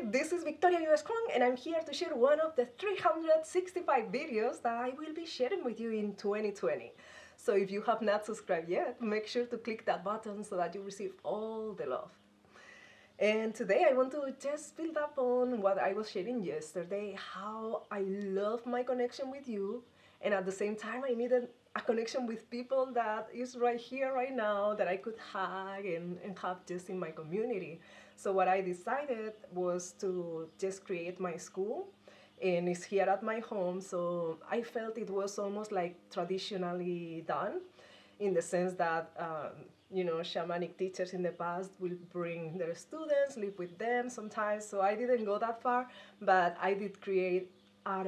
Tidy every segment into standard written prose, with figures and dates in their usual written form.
this is Victoria US Khuong, and I'm here to share one of the 365 videos that I will be sharing with you in 2020. So if you have not subscribed yet, make sure to click that button so that you receive all the love. And today I want to just build up on what I was sharing yesterday, how I love my connection with you, and at the same time I needed a connection with people that is right here, right now, that I could hug and have just in my community. So what I decided was to just create my school, and it's here at my home, so I felt it was almost like traditionally done in the sense that shamanic teachers in the past will bring their students, live with them sometimes. So I didn't go that far, but I did create an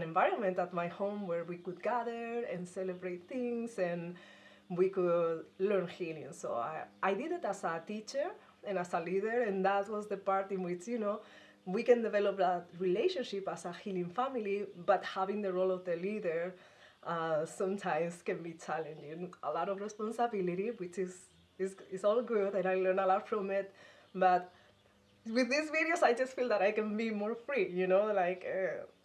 environment at my home where we could gather and celebrate things, and we could learn healing. So I did it as a teacher and as a leader, and that was the part in which we can develop that relationship as a healing family, but having the role of the leader sometimes can be challenging. A lot of responsibility, which is all good, and I learn a lot from it. But with these videos, I just feel that I can be more free,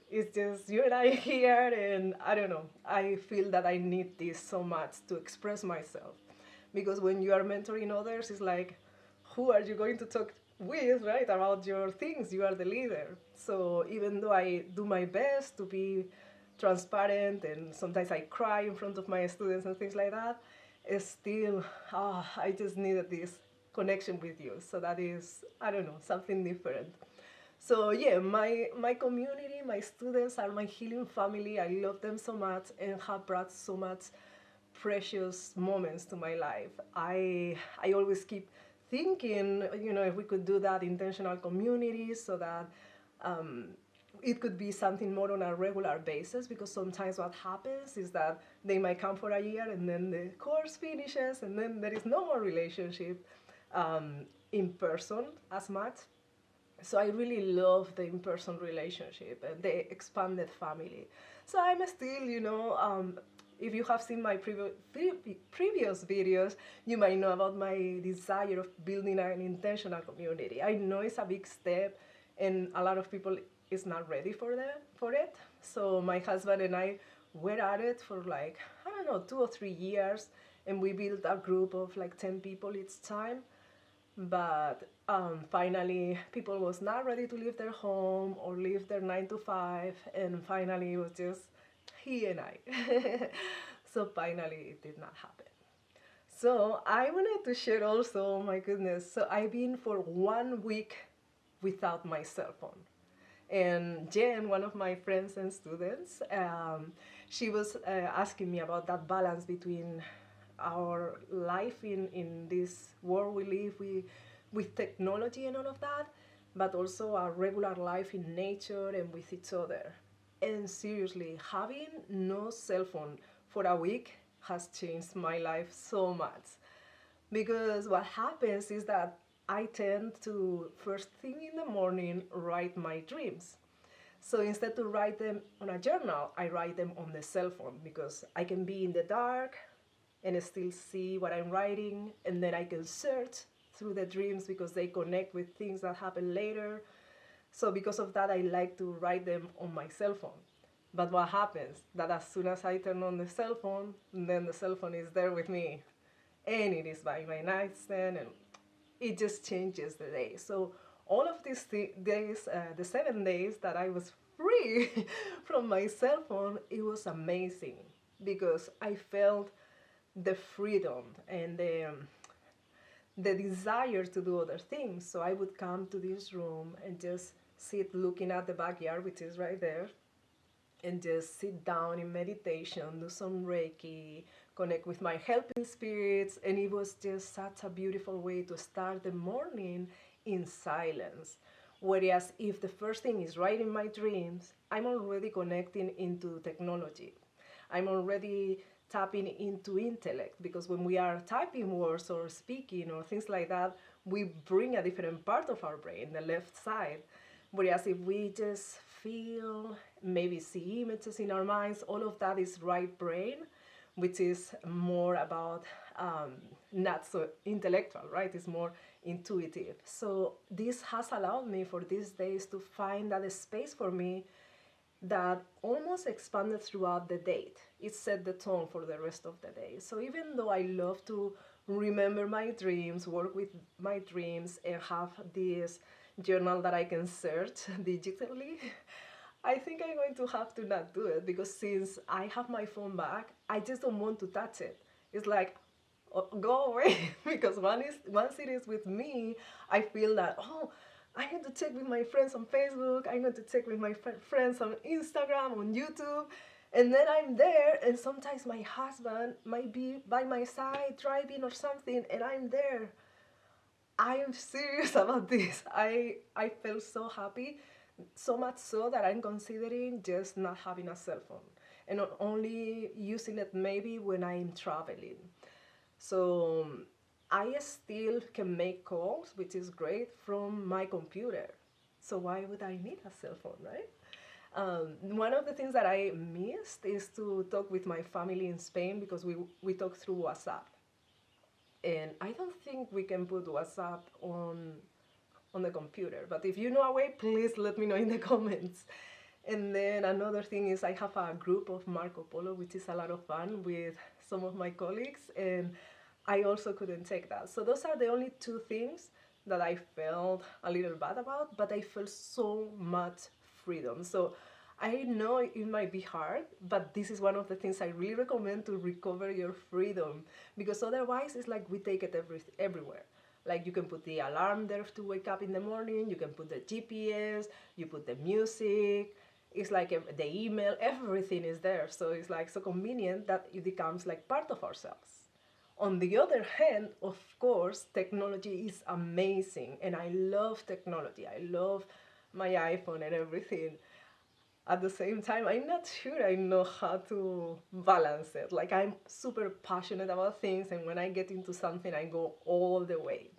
it's just you and I here, and I don't know. I feel that I need this so much to express myself. Because when you are mentoring others, it's like, who are you going to talk with, right, about your things? You are the leader. So even though I do my best to be transparent, and sometimes I cry in front of my students and things like that, it's still, I just needed this connection with you. So that is, I don't know, something different. So yeah, my community, my students are my healing family. I love them so much and have brought so much precious moments to my life. I always keep thinking, if we could do that intentional communities so that it could be something more on a regular basis, because sometimes what happens is that they might come for a year and then the course finishes and then there is no more relationship in person as much. So I really love the in-person relationship and the expanded family. So I'm still, if you have seen my previous videos, you might know about my desire of building an intentional community. I know it's a big step, and a lot of people is not ready for it. So my husband and I were at it for like, I don't know, 2 or 3 years, and we built a group of like 10 people each time. But finally people was not ready to leave their home or leave their 9 to 5, and finally it was just he and I. So finally it did not happen. So I wanted to share also, my goodness, so I've been for 1 week without my cell phone. And Jen, one of my friends and students, she was asking me about that balance between our life in this world we live with technology and all of that, but also our regular life in nature and with each other. And seriously, having no cell phone for a week has changed my life so much. Because what happens is that I tend to, first thing in the morning, write my dreams. So instead to write them on a journal, I write them on the cell phone, because I can be in the dark and still see what I'm writing, and then I can search through the dreams because they connect with things that happen later. So because of that, I like to write them on my cell phone. But what happens? That as soon as I turn on the cell phone, then the cell phone is there with me, and it is by my nightstand, and it just changes the day. So all of these days, the 7 days that I was free from my cell phone, it was amazing, because I felt the freedom and the desire to do other things. So I would come to this room and just sit looking at the backyard, which is right there, and just sit down in meditation, do some Reiki, connect with my helping spirits, and it was just such a beautiful way to start the morning in silence. Whereas if the first thing is writing my dreams, I'm already connecting into technology. I'm already tapping into intellect, because when we are typing words or speaking or things like that, we bring a different part of our brain, the left side. Whereas if we just feel, maybe see images in our minds, all of that is right brain. which is more about not so intellectual, right? It's more intuitive. So this has allowed me for these days to find that space for me that almost expanded throughout the day. It set the tone for the rest of the day. So even though I love to remember my dreams, work with my dreams, and have this journal that I can search digitally, I think I'm going to have to not do it because since I have my phone back, I just don't want to touch it. It's like, oh, go away because once it is with me, I feel that, oh, I need to check with my friends on Facebook, I need to check with my friends on Instagram, on YouTube, and then I'm there, and sometimes my husband might be by my side driving or something, and I'm there. I am serious about this. I felt so happy, so much so that I'm considering just not having a cell phone and not only using it maybe when I'm traveling. So I still can make calls, which is great, from my computer. So why would I need a cell phone, right? One of the things that I missed is to talk with my family in Spain because we talk through WhatsApp. And I don't think we can put WhatsApp on the computer. But if you know a way, please let me know in the comments. And then another thing is I have a group of Marco Polo, which is a lot of fun with some of my colleagues, and I also couldn't take that. So those are the only two things that I felt a little bad about, but I felt so much freedom. So I know it might be hard, but this is one of the things I really recommend to recover your freedom because otherwise it's like we take it everywhere. Like you can put the alarm there to wake up in the morning, you can put the GPS, you put the music, it's like the email, everything is there. So it's like so convenient that it becomes like part of ourselves. On the other hand, of course, technology is amazing and I love technology. I love my iPhone and everything. At the same time, I'm not sure I know how to balance it. Like, I'm super passionate about things, and when I get into something, I go all the way.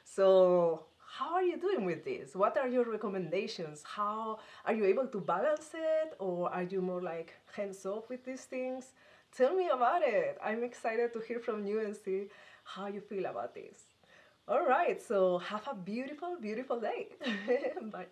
So, how are you doing with this? What are your recommendations? How are you able to balance it, or are you more like hands off with these things? Tell me about it. I'm excited to hear from you and see how you feel about this. All right, so have a beautiful, beautiful day. Bye.